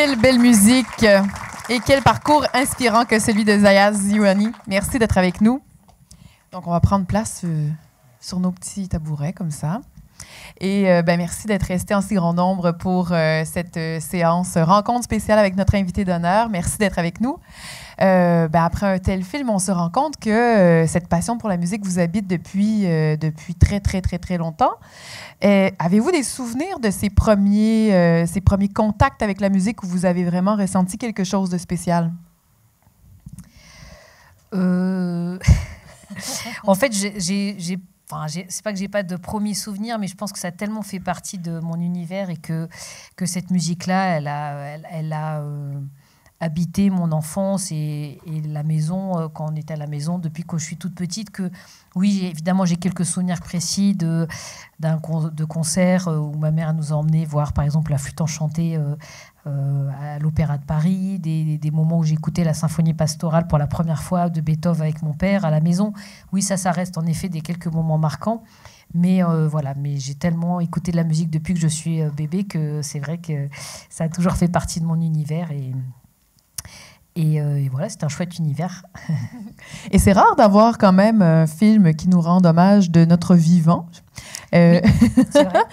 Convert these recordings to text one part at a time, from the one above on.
Quelle belle musique et quel parcours inspirant que celui de Zaya Ziouani. Merci d'être avec nous. Donc, on va prendre place sur nos petits tabourets comme ça. Et merci d'être resté en si grand nombre pour cette séance rencontre spéciale avec notre invité d'honneur. Merci d'être avec nous. Après un tel film, on se rend compte que cette passion pour la musique vous habite depuis très, très, très, très longtemps. Avez-vous des souvenirs de ces premiers contacts avec la musique où vous avez vraiment ressenti quelque chose de spécial? En fait, c'est pas que j'ai pas de premiers souvenirs, mais je pense que ça a tellement fait partie de mon univers et que cette musique-là, elle a habité mon enfance et la maison, quand on était à la maison depuis que je suis toute petite, que oui, évidemment, j'ai quelques souvenirs précis de concerts où ma mère nous a emmenés voir, par exemple, la flûte enchantée à l'Opéra de Paris, des moments où j'écoutais la symphonie pastorale pour la première fois de Beethoven avec mon père à la maison. Oui, ça reste en effet des quelques moments marquants. Mais mais j'ai tellement écouté de la musique depuis que je suis bébé que c'est vrai que ça a toujours fait partie de mon univers et voilà, c'est un chouette univers. Et c'est rare d'avoir quand même un film qui nous rend hommage de notre vivant. Oui, c'est vrai.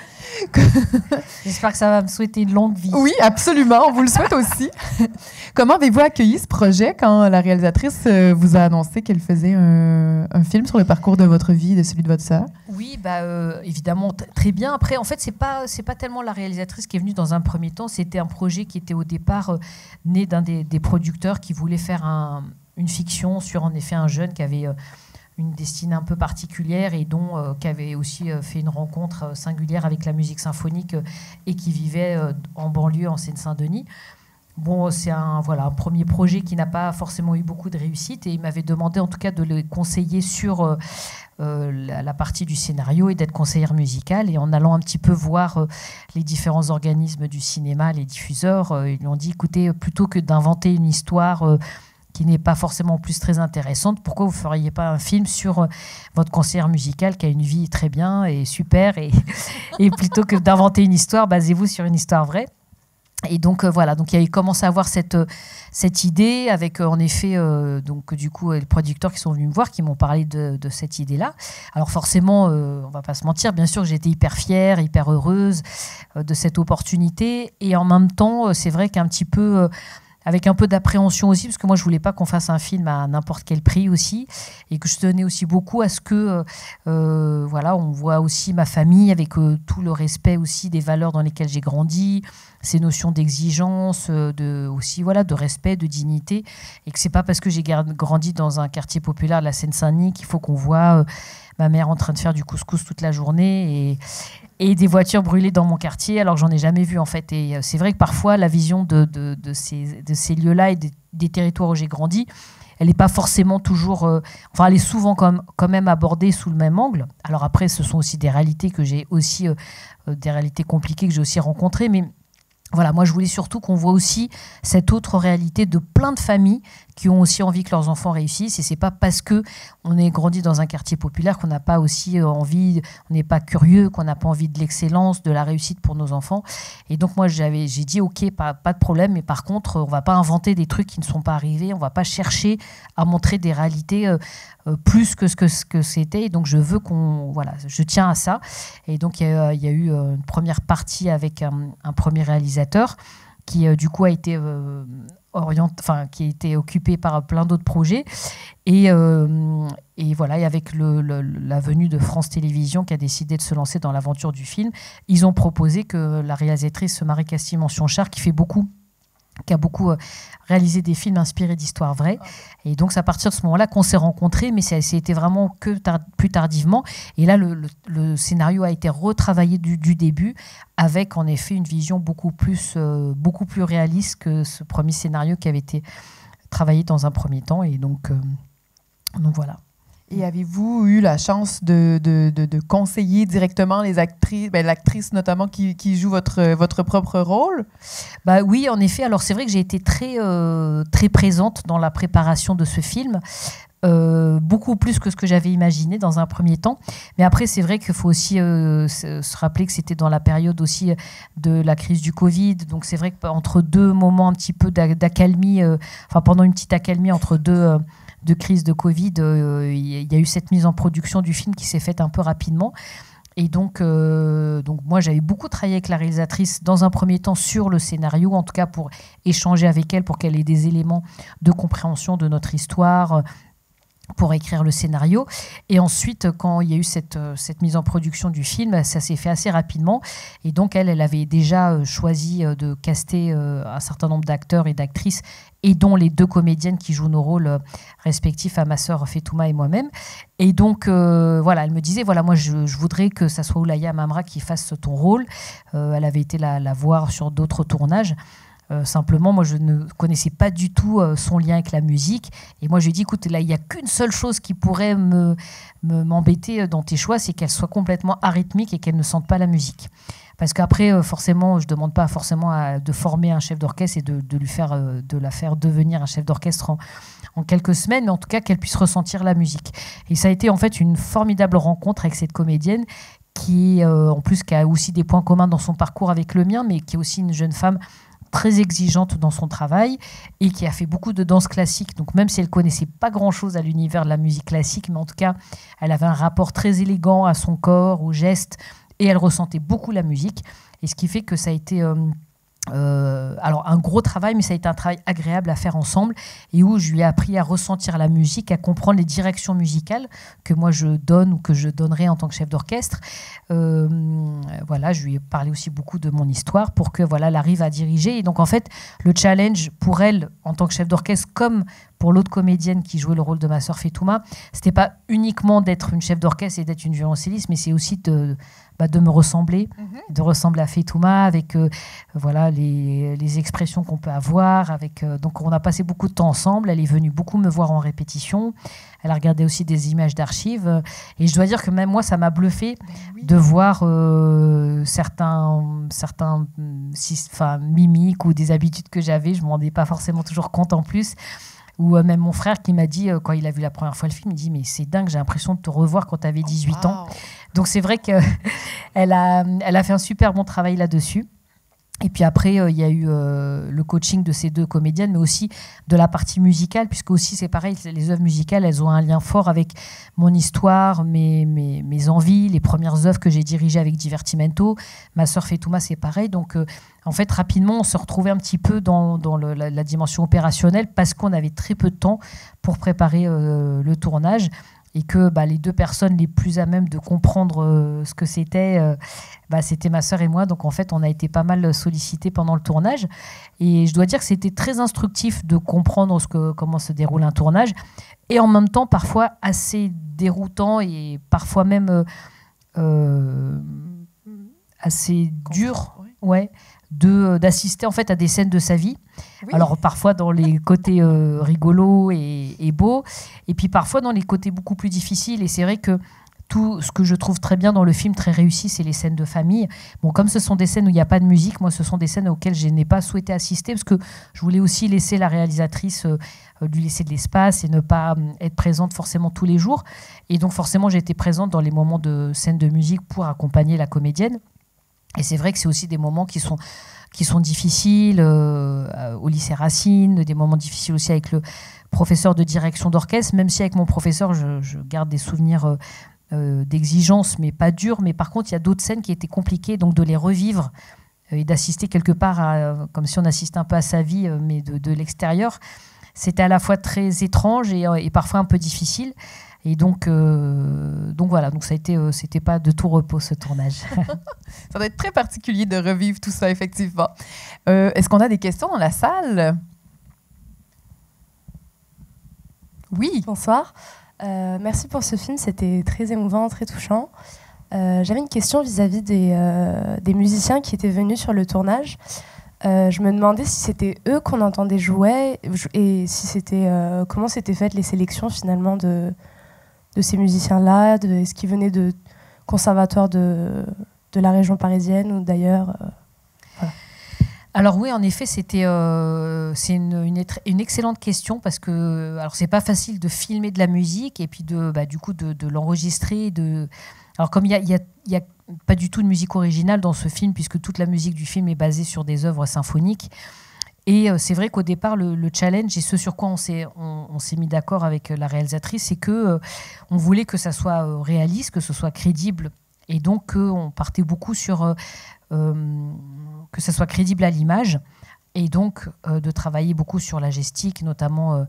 J'espère que ça va me souhaiter une longue vie. Oui, absolument. On vous le souhaite aussi. Comment avez-vous accueilli ce projet quand la réalisatrice vous a annoncé qu'elle faisait un film sur le parcours de votre vie et de celui de votre sœur? Oui, évidemment, très bien. Après, en fait, c'est pas tellement la réalisatrice qui est venue dans un premier temps. C'était un projet qui était au départ né d'un des producteurs qui voulait faire une fiction sur, en effet, un jeune qui avait une destinée un peu particulière et qui avait aussi fait une rencontre singulière avec la musique symphonique et qui vivait en banlieue, en Seine-Saint-Denis. Bon, c'est un premier projet qui n'a pas forcément eu beaucoup de réussite et il m'avait demandé en tout cas de le conseiller sur la partie du scénario et d'être conseillère musicale. Et en allant un petit peu voir les différents organismes du cinéma, les diffuseurs, ils lui ont dit, écoutez, plutôt que d'inventer une histoire qui n'est pas forcément plus très intéressante, pourquoi vous ne feriez pas un film sur votre conseillère musicale qui a une vie très bien et super et plutôt que d'inventer une histoire, basez-vous sur une histoire vraie. Et donc donc il y a eu commencé à avoir cette idée avec en effet du coup les producteurs qui sont venus me voir, qui m'ont parlé de cette idée-là. Alors forcément, on va pas se mentir, bien sûr que j'étais hyper fière, hyper heureuse de cette opportunité et en même temps, c'est vrai qu'un petit peu avec un peu d'appréhension aussi, parce que moi, je voulais pas qu'on fasse un film à n'importe quel prix aussi, et que je tenais aussi beaucoup à ce que, on voit aussi ma famille avec tout le respect aussi des valeurs dans lesquelles j'ai grandi, ces notions d'exigence, de respect, de dignité, et que c'est pas parce que j'ai grandi dans un quartier populaire de la Seine-Saint-Denis qu'il faut qu'on voit ma mère en train de faire du couscous toute la journée et des voitures brûlées dans mon quartier, alors que j'en ai jamais vu en fait. Et c'est vrai que parfois la vision de ces lieux-là et des territoires où j'ai grandi, elle n'est pas forcément toujours... elle est souvent quand même abordée sous le même angle. Alors après, ce sont aussi des réalités que j'ai aussi... des réalités compliquées que j'ai aussi rencontrées, mais... Voilà, moi je voulais surtout qu'on voit aussi cette autre réalité de plein de familles qui ont aussi envie que leurs enfants réussissent. Et c'est pas parce que on est grandi dans un quartier populaire qu'on n'a pas aussi envie, on n'est pas curieux, qu'on n'a pas envie de l'excellence, de la réussite pour nos enfants. Et donc moi j'ai dit ok, pas de problème, mais par contre on va pas inventer des trucs qui ne sont pas arrivés, on va pas chercher à montrer des réalités plus que ce que c'était. Et donc je veux je tiens à ça. Et donc il y a eu une première partie avec un premier réalisateur qui du coup a été qui a été occupé par plein d'autres projets et avec la venue de France Télévisions qui a décidé de se lancer dans l'aventure du film, ils ont proposé que la réalisatrice Marie-Castille Mention-Char qui a beaucoup réalisé des films inspirés d'histoires vraies. Et donc, c'est à partir de ce moment-là qu'on s'est rencontrés, mais ça a été vraiment plus tardivement. Et là, le scénario a été retravaillé du début, avec en effet une vision beaucoup plus réaliste que ce premier scénario qui avait été travaillé dans un premier temps. Et donc voilà. Et avez-vous eu la chance de conseiller directement les actrices, l'actrice notamment qui joue votre propre rôle? Oui, en effet. Alors c'est vrai que j'ai été très, très présente dans la préparation de ce film. beaucoup plus que ce que j'avais imaginé dans un premier temps. Mais après, c'est vrai qu'il faut aussi se rappeler que c'était dans la période aussi de la crise du Covid. Donc c'est vrai qu'entre deux moments un petit peu d'accalmie, pendant une petite accalmie entre deux crises de Covid, il y a eu cette mise en production du film qui s'est faite un peu rapidement. Et donc moi, j'avais beaucoup travaillé avec la réalisatrice dans un premier temps sur le scénario, en tout cas pour échanger avec elle, pour qu'elle ait des éléments de compréhension de notre histoire, pour écrire le scénario. Et ensuite, quand il y a eu cette mise en production du film, ça s'est fait assez rapidement. Et donc, elle avait déjà choisi de caster un certain nombre d'acteurs et d'actrices, et dont les deux comédiennes qui jouent nos rôles respectifs à ma sœur Fetouma et moi-même. Et donc, elle me disait, moi, je voudrais que ça soit Oulaya Mamra qui fasse ton rôle. Elle avait été la voir sur d'autres tournages. Simplement, moi, je ne connaissais pas du tout son lien avec la musique. Et moi, je lui ai dit, écoute, là, il n'y a qu'une seule chose qui pourrait m'embêter dans tes choix, c'est qu'elle soit complètement arythmique et qu'elle ne sente pas la musique. Parce qu'après, forcément, je ne demande pas forcément de former un chef d'orchestre et de la faire devenir un chef d'orchestre en quelques semaines, mais en tout cas, qu'elle puisse ressentir la musique. Et ça a été en fait une formidable rencontre avec cette comédienne qui, en plus, qui a aussi des points communs dans son parcours avec le mien, mais qui est aussi une jeune femme très exigeante dans son travail et qui a fait beaucoup de danse classique. Donc même si elle connaissait pas grand-chose à l'univers de la musique classique, mais en tout cas, elle avait un rapport très élégant à son corps, aux gestes, et elle ressentait beaucoup la musique. Et ce qui fait que ça a été alors un gros travail, mais ça a été un travail agréable à faire ensemble, et où je lui ai appris à ressentir la musique, à comprendre les directions musicales que moi je donne ou que je donnerai en tant que chef d'orchestre. Je lui ai parlé aussi beaucoup de mon histoire pour que elle arrive à diriger. Et donc en fait, le challenge pour elle en tant que chef d'orchestre, comme pour l'autre comédienne qui jouait le rôle de ma sœur Fetouma, c'était pas uniquement d'être une chef d'orchestre et d'être une violoncelliste, mais c'est aussi de me ressembler, de ressembler à Fetouma avec les expressions qu'on peut avoir. Donc on a passé beaucoup de temps ensemble. Elle est venue beaucoup me voir en répétition. Elle a regardé aussi des images d'archives. Et je dois dire que même moi, ça m'a bluffé de voir certains mimiques ou des habitudes que j'avais. Je ne m'en rendais pas forcément toujours compte en plus. Ou même mon frère qui m'a dit, quand il a vu la première fois le film, il dit « Mais c'est dingue, j'ai l'impression de te revoir quand tu avais 18 ans. » Donc c'est vrai qu'elle a fait un super bon travail là-dessus. Et puis après, il y a eu le coaching de ces deux comédiennes, mais aussi de la partie musicale, puisque aussi c'est pareil, les œuvres musicales, elles ont un lien fort avec mon histoire, mes envies, les premières œuvres que j'ai dirigées avec Divertimento. Ma sœur Fetouma, c'est pareil. Donc en fait, rapidement, on se retrouvait un petit peu dans la dimension opérationnelle, parce qu'on avait très peu de temps pour préparer le tournage. Et que les deux personnes les plus à même de comprendre ce que c'était, c'était ma sœur et moi. Donc en fait, on a été pas mal sollicités pendant le tournage. Et je dois dire que c'était très instructif de comprendre comment se déroule un tournage. Et en même temps, parfois assez déroutant et parfois même assez dur. Ouais. D'assister en fait à des scènes de sa vie. Oui. Alors parfois dans les côtés rigolos et beaux, et puis parfois dans les côtés beaucoup plus difficiles. Et c'est vrai que tout ce que je trouve très bien dans le film, très réussi, c'est les scènes de famille. Bon, comme ce sont des scènes où il n'y a pas de musique, moi ce sont des scènes auxquelles je n'ai pas souhaité assister, parce que je voulais aussi laisser la réalisatrice lui laisser de l'espace et ne pas être présente forcément tous les jours. Et donc forcément j'ai été présente dans les moments de scènes de musique pour accompagner la comédienne. Et c'est vrai que c'est aussi des moments qui sont difficiles au lycée Racine, des moments difficiles aussi avec le professeur de direction d'orchestre, même si avec mon professeur, je garde des souvenirs d'exigence, mais pas durs. Mais par contre, il y a d'autres scènes qui étaient compliquées, donc de les revivre et d'assister quelque part, comme si on assistait un peu à sa vie, mais de l'extérieur. C'était à la fois très étrange et parfois un peu difficile. Et donc voilà, donc ça a été, c'était pas de tout repos ce tournage. Ça doit être très particulier de revivre tout ça, effectivement. Est-ce qu'on a des questions dans la salle? Oui. Bonsoir. Merci pour ce film, c'était très émouvant, très touchant. J'avais une question vis-à-vis des musiciens qui étaient venus sur le tournage. Je me demandais si c'était eux qu'on entendait jouer et si c'était comment s'étaient faites les sélections finalement de ces musiciens-là, est-ce qu'ils venaient de conservatoires de la région parisienne ou d'ailleurs voilà. Alors oui, en effet, c'est une excellente question parce que alors c'est pas facile de filmer de la musique et puis du coup de l'enregistrer. Alors comme il y a pas du tout de musique originale dans ce film puisque toute la musique du film est basée sur des œuvres symphoniques. Et c'est vrai qu'au départ, le challenge et ce sur quoi on s'est mis d'accord avec la réalisatrice, c'est que on voulait que ça soit réaliste, que ce soit crédible. Et donc, on partait beaucoup sur que ça soit crédible à l'image. Et donc, de travailler beaucoup sur la gestique, notamment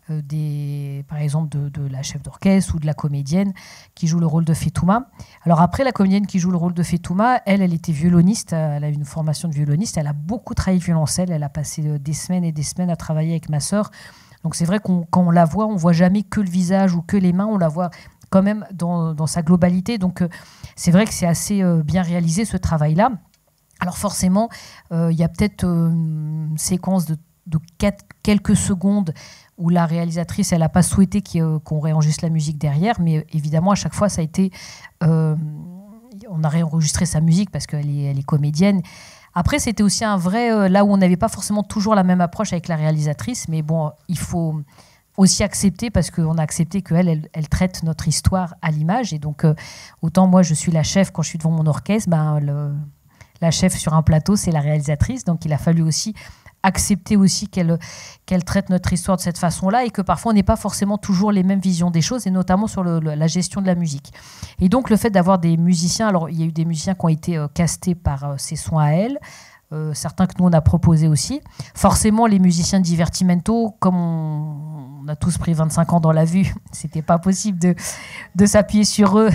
par exemple de la chef d'orchestre ou de la comédienne qui joue le rôle de Fetouma. Alors après, la comédienne qui joue le rôle de Fetouma, elle était violoniste, elle a une formation de violoniste, elle a beaucoup travaillé le violoncelle, elle a passé des semaines et des semaines à travailler avec ma sœur. Donc c'est vrai quand on la voit, on voit jamais que le visage ou que les mains, on la voit quand même dans sa globalité. Donc c'est vrai que c'est assez bien réalisé ce travail-là. Alors forcément, il y a peut-être une séquence de quelques secondes où la réalisatrice, elle n'a pas souhaité qu'on réenregistre la musique derrière, mais évidemment, à chaque fois, ça a été... on a réenregistré sa musique parce qu'elle est comédienne. Après, c'était aussi un vrai... là où on n'avait pas forcément toujours la même approche avec la réalisatrice, mais bon, il faut aussi accepter parce qu'on a accepté qu'elle elle traite notre histoire à l'image. Et donc, autant moi, je suis la chef quand je suis devant mon orchestre, la chef sur un plateau, c'est la réalisatrice. Donc, il a fallu aussi accepter aussi qu'elle traite notre histoire de cette façon-là et que parfois on n'est pas forcément toujours les mêmes visions des choses et notamment sur la gestion de la musique. Et donc le fait d'avoir des musiciens, alors il y a eu des musiciens qui ont été castés par ses soins à elle, certains que nous on a proposés aussi. Forcément les musiciens de Divertimento, comme on a tous pris 25 ans dans la vue, c'était pas possible de s'appuyer sur eux.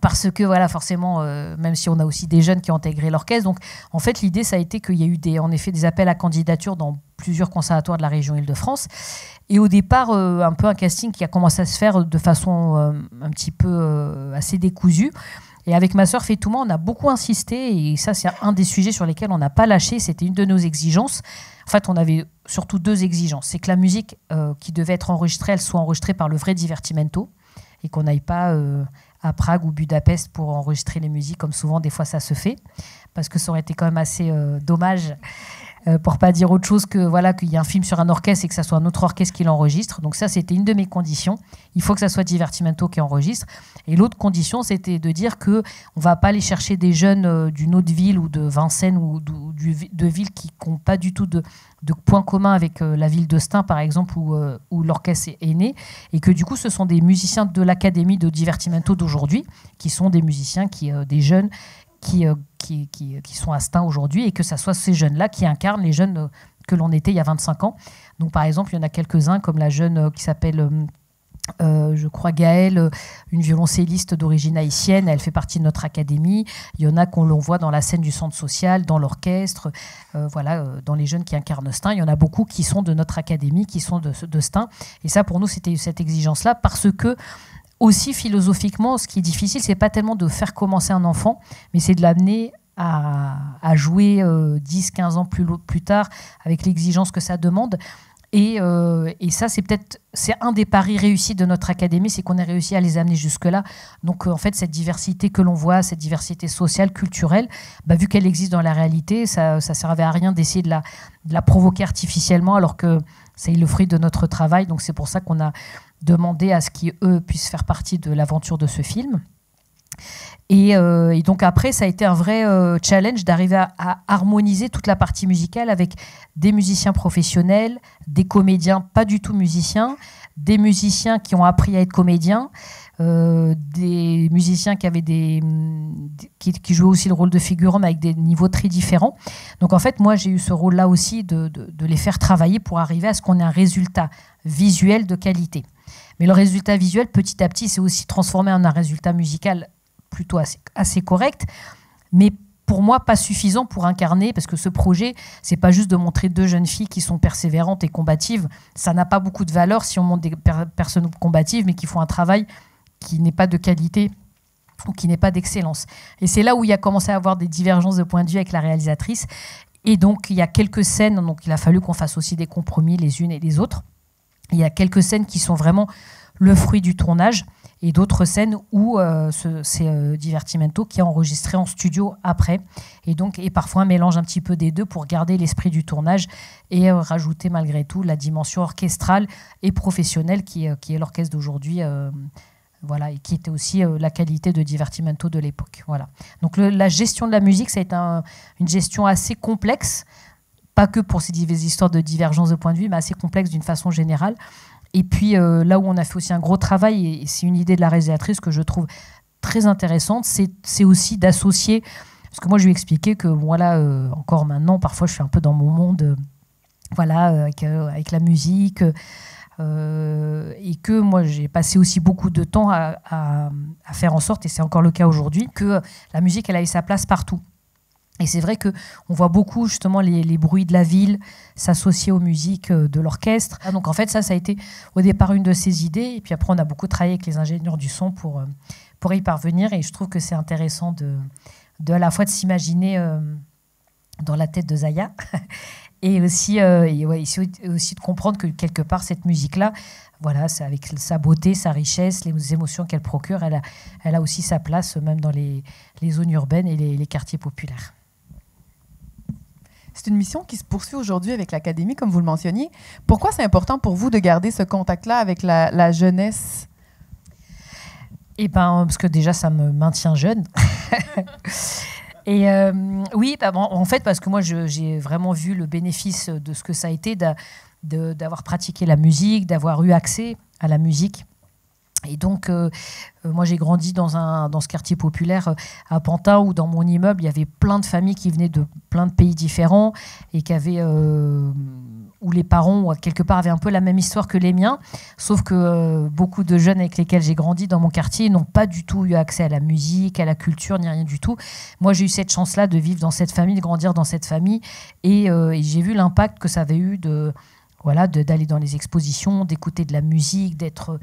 Parce que voilà, forcément, même si on a aussi des jeunes qui ont intégré l'orchestre, donc en fait l'idée ça a été qu'il y a eu en effet des appels à candidature dans plusieurs conservatoires de la région Île-de-France, et au départ un peu un casting qui a commencé à se faire de façon un petit peu assez décousue. Et avec ma sœur Fetouma, on a beaucoup insisté, et ça c'est un des sujets sur lesquels on n'a pas lâché, c'était une de nos exigences. En fait, on avait surtout deux exigences, c'est que la musique qui devait être enregistrée, elle soit enregistrée par le vrai Divertimento, et qu'on n'aille pas à Prague ou Budapest pour enregistrer les musiques, comme souvent des fois ça se fait, parce que ça aurait été quand même assez dommage, pour pas dire autre chose que voilà, qu'il y ait un film sur un orchestre et que ça soit un autre orchestre qui l'enregistre. Donc ça, c'était une de mes conditions. Il faut que ça soit Divertimento qui enregistre. Et l'autre condition, c'était de dire qu'on ne va pas aller chercher des jeunes d'une autre ville ou de Vincennes ou de villes qui n'ont pas du tout de points communs avec la ville de Stein, par exemple, où l'orchestre est né. Et que du coup, ce sont des musiciens de l'Académie de Divertimento d'aujourd'hui, qui sont des musiciens, des jeunes qui sont à Stein aujourd'hui, et que ce soit ces jeunes-là qui incarnent les jeunes que l'on était il y a 25 ans. Donc par exemple, il y en a quelques-uns, comme la jeune qui s'appelle, je crois, Gaëlle, une violoncelliste d'origine haïtienne, elle fait partie de notre académie. Il y en a qu'on voit dans la scène du centre social, dans l'orchestre, dans les jeunes qui incarnent Stein. Il y en a beaucoup qui sont de notre académie, qui sont de Stein. Et ça, pour nous, c'était cette exigence-là, parce que aussi philosophiquement, ce qui est difficile, c'est pas tellement de faire commencer un enfant, mais c'est de l'amener à jouer 10-15 ans plus tard, avec l'exigence que ça demande. Et ça, c'est un des paris réussis de notre académie, c'est qu'on a réussi à les amener jusque-là. Donc en fait, cette diversité que l'on voit, cette diversité sociale, culturelle, vu qu'elle existe dans la réalité, ça ne servait à rien d'essayer de la provoquer artificiellement, alors que c'est le fruit de notre travail. Donc c'est pour ça qu'on a demandé à ce qu'eux puissent faire partie de l'aventure de ce film. Et donc après, ça a été un vrai challenge d'arriver à harmoniser toute la partie musicale avec des musiciens professionnels, des comédiens pas du tout musiciens, des musiciens qui ont appris à être comédiens, des musiciens qui avaient qui jouaient aussi le rôle de figurant, mais avec des niveaux très différents. Donc en fait, moi, j'ai eu ce rôle-là aussi de les faire travailler pour arriver à ce qu'on ait un résultat visuel de qualité. Mais le résultat visuel, petit à petit, c'est aussi transformé en un résultat musical plutôt assez correct, mais pour moi pas suffisant pour incarner, parce que ce projet, c'est pas juste de montrer deux jeunes filles qui sont persévérantes et combatives. Ça n'a pas beaucoup de valeur si on montre des personnes combatives, mais qui font un travail qui n'est pas de qualité ou qui n'est pas d'excellence. Et c'est là où il a commencé à avoir des divergences de point de vue avec la réalisatrice. Et donc, il y a quelques scènes, donc il a fallu qu'on fasse aussi des compromis les unes et les autres. Il y a quelques scènes qui sont vraiment le fruit du tournage. et d'autres scènes où c'est Divertimento qui a enregistré en studio après, et parfois un mélange un petit peu des deux pour garder l'esprit du tournage et rajouter malgré tout la dimension orchestrale et professionnelle qui est l'orchestre d'aujourd'hui, voilà, et qui était aussi la qualité de Divertimento de l'époque. Voilà. Donc la gestion de la musique, ça a été une gestion assez complexe, pas que pour ces histoires de divergence de point de vue, mais assez complexe d'une façon générale. Et puis là où on a fait aussi un gros travail, et c'est une idée de la réalisatrice que je trouve très intéressante, c'est aussi d'associer, parce que moi je lui ai expliqué que voilà, encore maintenant, parfois je suis un peu dans mon monde, voilà, avec la musique, et que moi j'ai passé aussi beaucoup de temps à faire en sorte, et c'est encore le cas aujourd'hui, que la musique elle ait sa place partout. Et c'est vrai qu'on voit beaucoup justement les bruits de la ville s'associer aux musiques de l'orchestre. Donc en fait ça a été au départ une de ces idées, et puis après on a beaucoup travaillé avec les ingénieurs du son pour y parvenir, et je trouve que c'est intéressant à la fois de s'imaginer dans la tête de Zaya et aussi de comprendre que quelque part cette musique-là, voilà, c'est avec sa beauté, sa richesse, les émotions qu'elle procure, elle a aussi sa place même dans les zones urbaines et les quartiers populaires. C'est une mission qui se poursuit aujourd'hui avec l'Académie, comme vous le mentionniez. Pourquoi c'est important pour vous de garder ce contact-là avec la jeunesse? Eh ben, parce que déjà, ça me maintient jeune. Et oui, en fait, parce que moi, j'ai vraiment vu le bénéfice de ce que ça a été d'avoir pratiqué la musique, d'avoir eu accès à la musique. Et donc, moi, j'ai grandi dans ce quartier populaire à Pantin, où dans mon immeuble, il y avait plein de familles qui venaient de plein de pays différents et où les parents, quelque part, avaient un peu la même histoire que les miens. Sauf que beaucoup de jeunes avec lesquels j'ai grandi dans mon quartier n'ont pas du tout eu accès à la musique, à la culture, ni rien du tout. Moi, j'ai eu cette chance-là de vivre dans cette famille, de grandir dans cette famille. Et j'ai vu l'impact que ça avait eu d'aller dans les expositions, d'écouter de la musique, d'être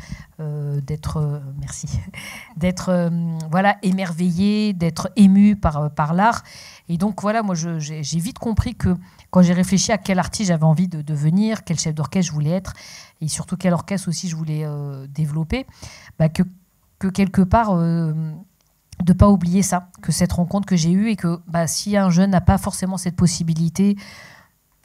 émerveillé, d'être ému par l'art. Et donc voilà, moi j'ai vite compris que quand j'ai réfléchi à quel artiste j'avais envie de devenir, quel chef d'orchestre je voulais être, et surtout quel orchestre aussi je voulais développer, que quelque part de ne pas oublier ça, que cette rencontre que j'ai eue, et que si un jeune n'a pas forcément cette possibilité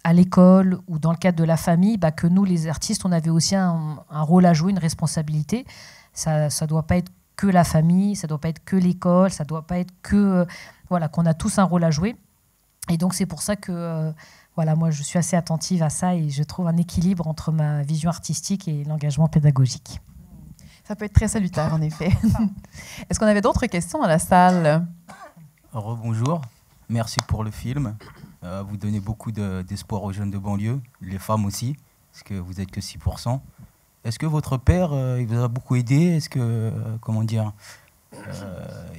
à l'école ou dans le cadre de la famille, que nous, les artistes, on avait aussi un rôle à jouer, une responsabilité. Ça ne doit pas être que la famille, ça ne doit pas être que l'école, ça ne doit pas être que... qu'on a tous un rôle à jouer. Et donc, c'est pour ça que moi, je suis assez attentive à ça, et je trouve un équilibre entre ma vision artistique et l'engagement pédagogique. Ça peut être très salutaire, en effet. Est-ce qu'on avait d'autres questions dans la salle? Rebonjour, merci pour le film. Vous donnez beaucoup d'espoir aux jeunes de banlieue, les femmes aussi, parce que vous n'êtes que 6%. Est-ce que votre père, il vous a beaucoup aidé? Est-ce que,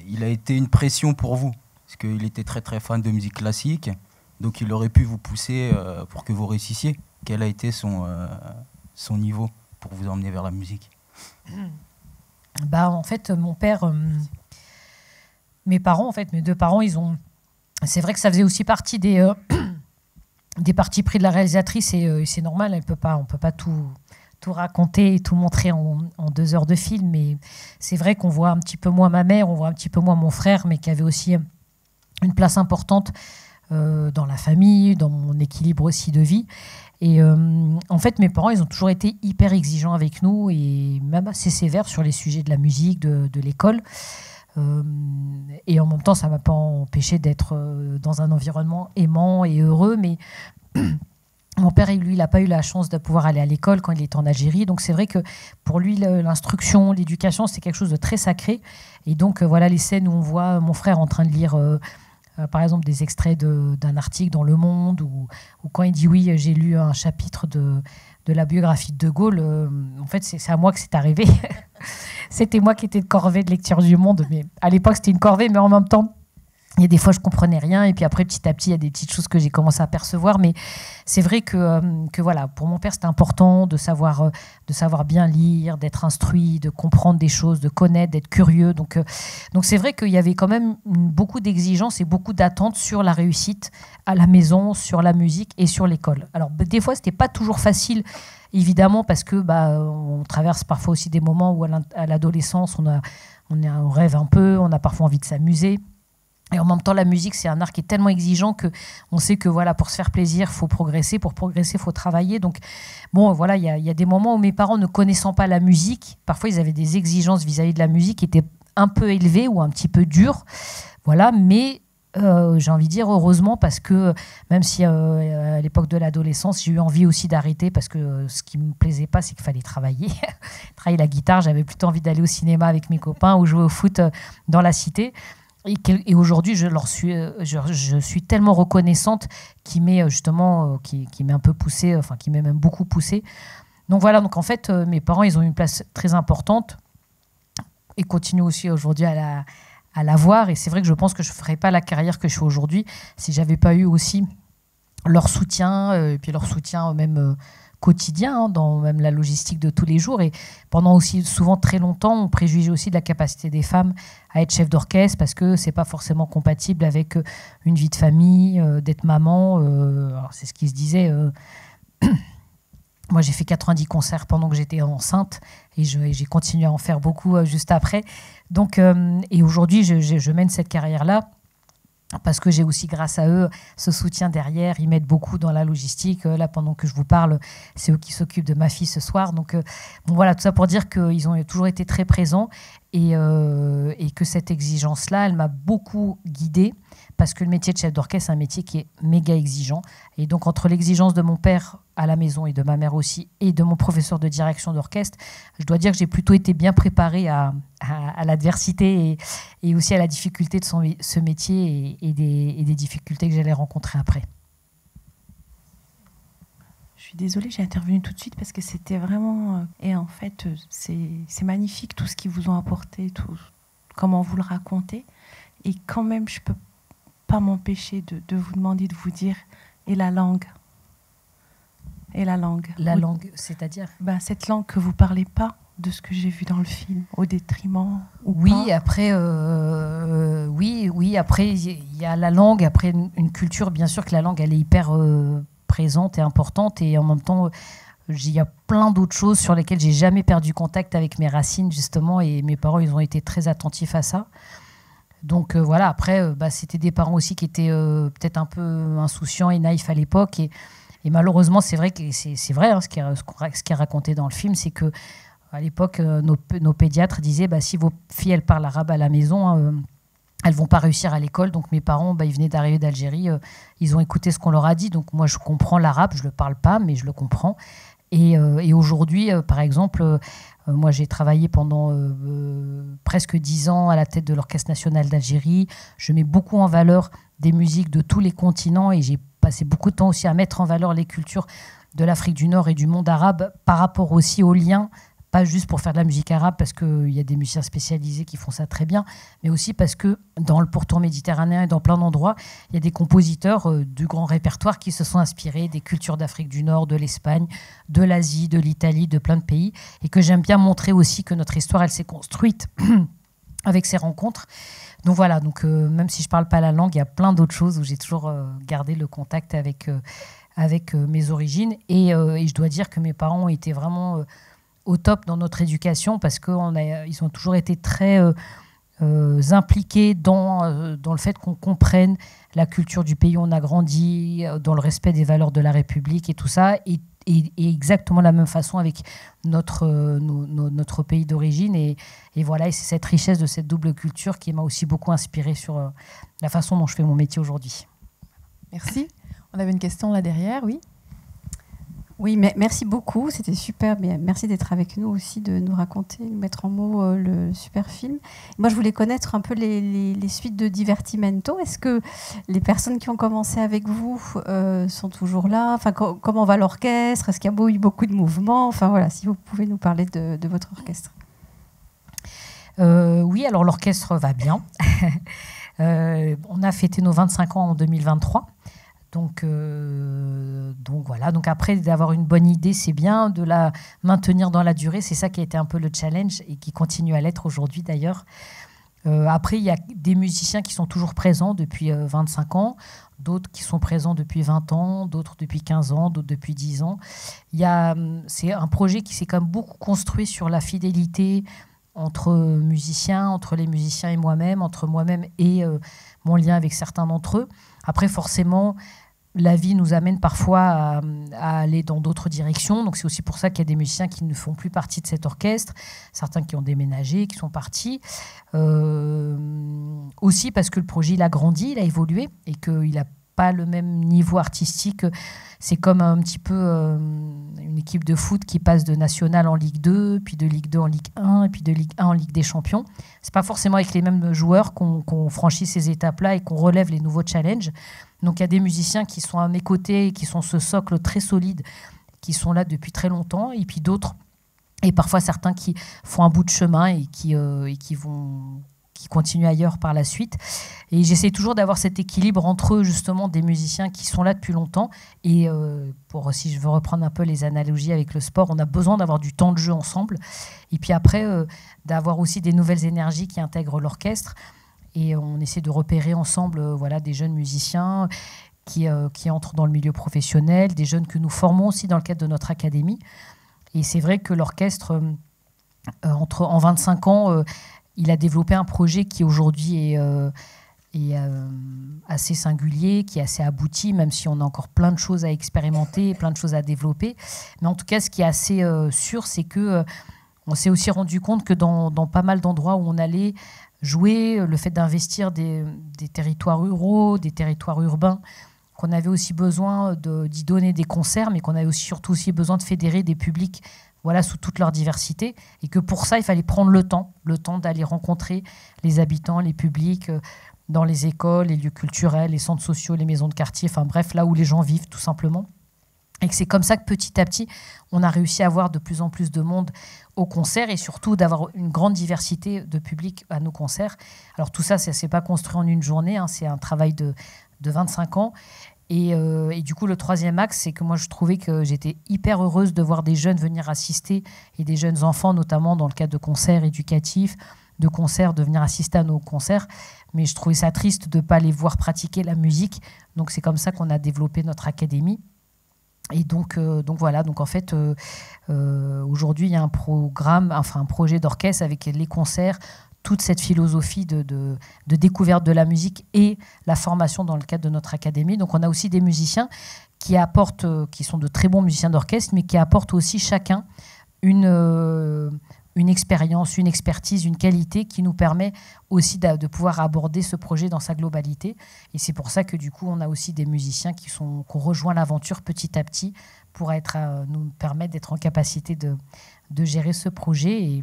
il a été une pression pour vous? Parce qu'il était très très fan de musique classique, donc il aurait pu vous pousser pour que vous réussissiez. Quel a été son niveau pour vous emmener vers la musique? En fait, mon père, mes parents, en fait, mes deux parents, c'est vrai que ça faisait aussi partie des partis pris de la réalisatrice, et c'est normal, on peut pas tout raconter et tout montrer en 2 heures de film, mais c'est vrai qu'on voit un petit peu moins ma mère, on voit un petit peu moins mon frère, mais qui avait aussi une place importante dans la famille, dans mon équilibre aussi de vie. Et en fait, mes parents, ils ont toujours été hyper exigeants avec nous, et même assez sévères sur les sujets de la musique, de l'école. Et en même temps, ça ne m'a pas empêché d'être dans un environnement aimant et heureux, mais mon père, lui, il n'a pas eu la chance de pouvoir aller à l'école quand il était en Algérie. Donc c'est vrai que pour lui, l'instruction, l'éducation, c'est quelque chose de très sacré. Et donc les scènes où on voit mon frère en train de lire par exemple des extraits d'un article dans Le Monde, ou quand il dit oui, j'ai lu un chapitre de la biographie de De Gaulle, en fait c'est à moi que c'est arrivé. C'était moi qui étais de corvée de lecture du Monde, mais à l'époque c'était une corvée, mais en même temps il y a des fois je comprenais rien, et puis après petit à petit il y a des petites choses que j'ai commencé à percevoir. Mais c'est vrai que pour mon père c'était important de savoir bien lire, d'être instruit, de comprendre des choses, de connaître, d'être curieux. Donc c'est vrai qu'il y avait quand même beaucoup d'exigences et beaucoup d'attentes sur la réussite à la maison, sur la musique et sur l'école. Alors des fois c'était pas toujours facile évidemment parce que on traverse parfois aussi des moments où à l'adolescence on rêve un peu, on a parfois envie de s'amuser. Et en même temps, la musique, c'est un art qui est tellement exigeant qu'on sait que voilà, pour se faire plaisir, il faut progresser. Pour progresser, il faut travailler. Donc, bon, voilà, il y a des moments où mes parents, ne connaissant pas la musique, parfois, ils avaient des exigences vis-à-vis de la musique qui étaient un peu élevées ou un petit peu dures. Voilà, mais j'ai envie de dire heureusement, parce que même si à l'époque de l'adolescence, j'ai eu envie aussi d'arrêter parce que ce qui ne me plaisait pas, c'est qu'il fallait travailler. Travailler la guitare, j'avais plutôt envie d'aller au cinéma avec mes copains ou jouer au foot dans la cité. Et aujourd'hui, je suis tellement reconnaissante qui m'est justement, qui m'est un peu poussée, enfin qui m'est même beaucoup poussée. Donc voilà, donc en fait, mes parents, ils ont une place très importante et continuent aussi aujourd'hui à l'avoir. Et c'est vrai que je pense que je ne ferais pas la carrière que je fais aujourd'hui si je n'avais pas eu aussi leur soutien, et puis leur soutien même quotidien, dans même la logistique de tous les jours. Et pendant aussi souvent très longtemps, on préjugeait aussi de la capacité des femmes à être chef d'orchestre parce que c'est pas forcément compatible avec une vie de famille, d'être maman. Alors c'est ce qui se disait. Moi, j'ai fait 90 concerts pendant que j'étais enceinte et j'ai continué à en faire beaucoup juste après. Donc, et aujourd'hui, je mène cette carrière-là parce que j'ai aussi, grâce à eux, ce soutien derrière. Ils m'aident beaucoup dans la logistique. Là, pendant que je vous parle, c'est eux qui s'occupent de ma fille ce soir. Donc, bon, voilà, tout ça pour dire qu'ils ont toujours été très présents et que cette exigence-là, elle m'a beaucoup guidée parce que le métier de chef d'orchestre, c'est un métier qui est méga exigeant. Et donc, entre l'exigence de mon père à la maison et de ma mère aussi, et de mon professeur de direction d'orchestre, je dois dire que j'ai plutôt été bien préparée à l'adversité et aussi à la difficulté de ce métier et des difficultés que j'allais rencontrer après. Je suis désolée, j'ai intervenu tout de suite parce que c'était vraiment... et en fait, c'est magnifique tout ce qu'ils vous ont apporté, tout, comment vous le racontez. Et quand même, je ne peux pas m'empêcher de vous demander de vous dire « et la langue ?» Et la langue. La langue, c'est-à-dire cette langue que vous ne parlez pas de ce que j'ai vu dans le film, au détriment ou oui, pas. Après, oui, après, il y a la langue, après une culture, bien sûr que la langue, elle est hyper présente et importante, et en même temps, il y a plein d'autres choses sur lesquelles j'ai jamais perdu contact avec mes racines, justement, et mes parents, ils ont été très attentifs à ça. Donc voilà, après, c'était des parents aussi qui étaient peut-être un peu insouciants et naïfs à l'époque, et malheureusement, c'est vrai, hein, ce qui est raconté dans le film, c'est que à l'époque, nos pédiatres disaient si vos filles elles parlent arabe à la maison, elles vont pas réussir à l'école. Donc mes parents, ils venaient d'arriver d'Algérie, ils ont écouté ce qu'on leur a dit. Donc moi, je comprends l'arabe, je le parle pas, mais je le comprends. Et aujourd'hui, par exemple, moi j'ai travaillé pendant presque 10 ans à la tête de l'Orchestre national d'Algérie. Je mets beaucoup en valeur des musiques de tous les continents et j'ai passé beaucoup de temps aussi à mettre en valeur les cultures de l'Afrique du Nord et du monde arabe par rapport aussi aux liens, pas juste pour faire de la musique arabe parce qu'il y a des musiciens spécialisés qui font ça très bien, mais aussi parce que dans le pourtour méditerranéen et dans plein d'endroits, il y a des compositeurs du grand répertoire qui se sont inspirés des cultures d'Afrique du Nord, de l'Espagne, de l'Asie, de l'Italie, de plein de pays, et que j'aime bien montrer aussi que notre histoire, elle s'est construite avec ces rencontres. Donc voilà, même si je ne parle pas la langue, il y a plein d'autres choses où j'ai toujours gardé le contact avec mes origines. Et je dois dire que mes parents ont été vraiment au top dans notre éducation parce qu'ils ont toujours été très impliqués dans le fait qu'on comprenne la culture du pays où on a grandi, dans le respect des valeurs de la République et tout ça. Et exactement de la même façon avec notre pays d'origine. Et voilà, et c'est cette richesse de cette double culture qui m'a aussi beaucoup inspirée sur la façon dont je fais mon métier aujourd'hui. Merci. On avait une question là derrière, oui. Oui, mais merci beaucoup, c'était super. Merci d'être avec nous aussi, de nous raconter, nous mettre en mots le super film. Moi, je voulais connaître un peu les suites de Divertimento. Est-ce que les personnes qui ont commencé avec vous sont toujours là? Enfin, comment va l'orchestre? Est-ce qu'il y a eu beaucoup de mouvements? Enfin voilà, si vous pouvez nous parler de votre orchestre. Oui, alors l'orchestre va bien. On a fêté nos 25 ans en 2023. Donc voilà. Donc après, d'avoir une bonne idée, c'est bien. De la maintenir dans la durée, c'est ça qui a été un peu le challenge et qui continue à l'être aujourd'hui d'ailleurs. Après, il y a des musiciens qui sont toujours présents depuis 25 ans, d'autres qui sont présents depuis 20 ans, d'autres depuis 15 ans, d'autres depuis 10 ans. C'est un projet qui s'est quand même beaucoup construit sur la fidélité entre musiciens, entre les musiciens et moi-même, entre moi-même et mon lien avec certains d'entre eux. Après, forcément, la vie nous amène parfois à aller dans d'autres directions. Donc c'est aussi pour ça qu'il y a des musiciens qui ne font plus partie de cet orchestre, certains qui ont déménagé, qui sont partis. Aussi parce que le projet il a grandi, il a évolué et qu'il n'a pas le même niveau artistique. C'est comme un petit peu une équipe de foot qui passe de nationale en Ligue 2, puis de Ligue 2 en Ligue 1, et puis de Ligue 1 en Ligue des Champions. C'est pas forcément avec les mêmes joueurs qu'on franchit ces étapes-là et qu'on relève les nouveaux challenges. Donc il y a des musiciens qui sont à mes côtés, qui sont ce socle très solide, qui sont là depuis très longtemps, et puis d'autres, et parfois certains qui font un bout de chemin et qui continuent ailleurs par la suite. Et j'essaie toujours d'avoir cet équilibre entre justement des musiciens qui sont là depuis longtemps et si je veux reprendre un peu les analogies avec le sport, on a besoin d'avoir du temps de jeu ensemble et puis après d'avoir aussi des nouvelles énergies qui intègrent l'orchestre et on essaie de repérer ensemble des jeunes musiciens qui entrent dans le milieu professionnel, des jeunes que nous formons aussi dans le cadre de notre académie. Et c'est vrai que l'orchestre, en 25 ans, il a développé un projet qui aujourd'hui est assez singulier, qui est assez abouti, même si on a encore plein de choses à expérimenter, plein de choses à développer. Mais en tout cas, ce qui est assez sûr, c'est que on s'est aussi rendu compte que dans pas mal d'endroits où on allait jouer, le fait d'investir des territoires ruraux, des territoires urbains, qu'on avait aussi besoin d'y donner des concerts, mais qu'on avait surtout aussi besoin de fédérer des publics sous toute leur diversité, et que pour ça, il fallait prendre le temps d'aller rencontrer les habitants, les publics, dans les écoles, les lieux culturels, les centres sociaux, les maisons de quartier, enfin bref, là où les gens vivent tout simplement. Et que c'est comme ça que petit à petit, on a réussi à avoir de plus en plus de monde au concert et surtout d'avoir une grande diversité de public à nos concerts. Alors tout ça, ça ne s'est pas construit en une journée, hein, c'est un travail de 25 ans. Et du coup, le troisième axe, c'est que moi, je trouvais que j'étais hyper heureuse de voir des jeunes venir assister et des jeunes enfants, notamment dans le cadre de concerts éducatifs, de concerts, de venir assister à nos concerts. Mais je trouvais ça triste de ne pas les voir pratiquer la musique. Donc, c'est comme ça qu'on a développé notre académie. Et donc voilà. Donc, en fait, aujourd'hui, il y a un projet d'orchestre avec les concerts, toute cette philosophie de découverte de la musique et la formation dans le cadre de notre académie. Donc on a aussi des musiciens qui sont de très bons musiciens d'orchestre, mais qui apportent aussi chacun une expérience, une expertise, une qualité qui nous permet aussi de pouvoir aborder ce projet dans sa globalité. Et c'est pour ça que du coup, on a aussi des musiciens qui ont rejoint l'aventure petit à petit pour nous permettre d'être en capacité de gérer ce projet.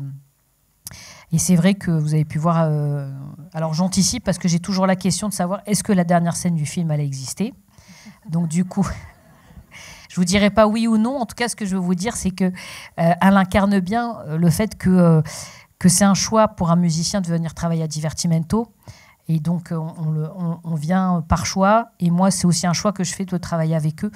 Et c'est vrai que vous avez pu voir... alors j'anticipe parce que j'ai toujours la question de savoir est-ce que la dernière scène du film allait exister. Donc du coup, je ne vous dirai pas oui ou non. En tout cas, ce que je veux vous dire, c'est qu'elle incarne bien le fait que c'est un choix pour un musicien de venir travailler à Divertimento. Et donc on vient par choix. Et moi, c'est aussi un choix que je fais de travailler avec eux.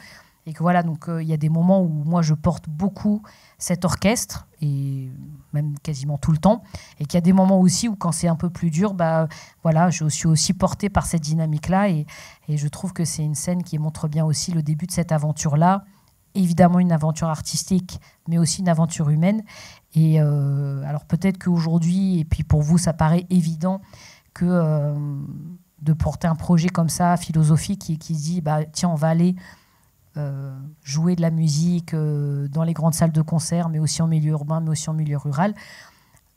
Et que voilà, donc il y a des moments où moi je porte beaucoup cet orchestre, et même quasiment tout le temps, et qu'il y a des moments aussi où quand c'est un peu plus dur, je suis aussi portée par cette dynamique-là, et je trouve que c'est une scène qui montre bien aussi le début de cette aventure-là, évidemment une aventure artistique, mais aussi une aventure humaine. Et alors peut-être qu'aujourd'hui, et puis pour vous ça paraît évident que de porter un projet comme ça, philosophique, qui se dit, tiens, on va aller jouer de la musique dans les grandes salles de concert, mais aussi en milieu urbain, mais aussi en milieu rural.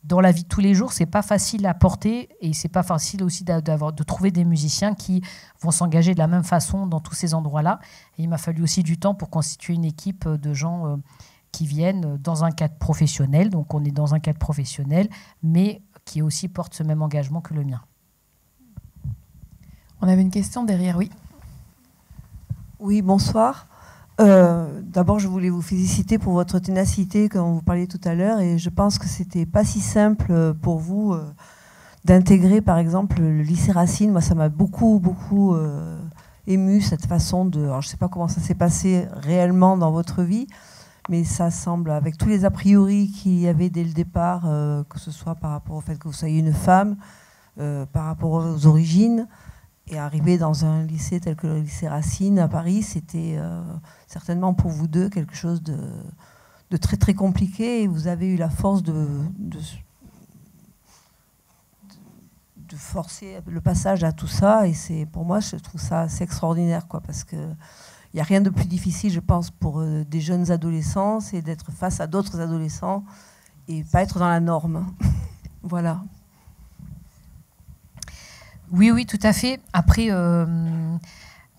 Dans la vie de tous les jours, c'est pas facile à porter et c'est pas facile aussi de trouver des musiciens qui vont s'engager de la même façon dans tous ces endroits-là. Et il m'a fallu aussi du temps pour constituer une équipe de gens qui viennent dans un cadre professionnel. Donc on est dans un cadre professionnel, mais qui aussi porte ce même engagement que le mien. On avait une question derrière, oui. Oui, bonsoir. D'abord, je voulais vous féliciter pour votre ténacité, comme vous parliez tout à l'heure, et je pense que c'était pas si simple pour vous d'intégrer, par exemple, le lycée Racine. Moi, ça m'a beaucoup ému, cette façon de... Alors, je sais pas comment ça s'est passé réellement dans votre vie, mais ça semble, avec tous les a priori qu'il y avait dès le départ, que ce soit par rapport au fait que vous soyez une femme, par rapport aux origines. Et arriver dans un lycée tel que le lycée Racine à Paris, c'était certainement pour vous deux quelque chose de très très compliqué. Et vous avez eu la force de forcer le passage à tout ça. Et c'est, pour moi, je trouve ça assez extraordinaire, quoi, parce qu'il n'y a rien de plus difficile, je pense, pour des jeunes adolescents, c'est d'être face à d'autres adolescents et pas être dans la norme. Voilà. Oui, oui, tout à fait. Après,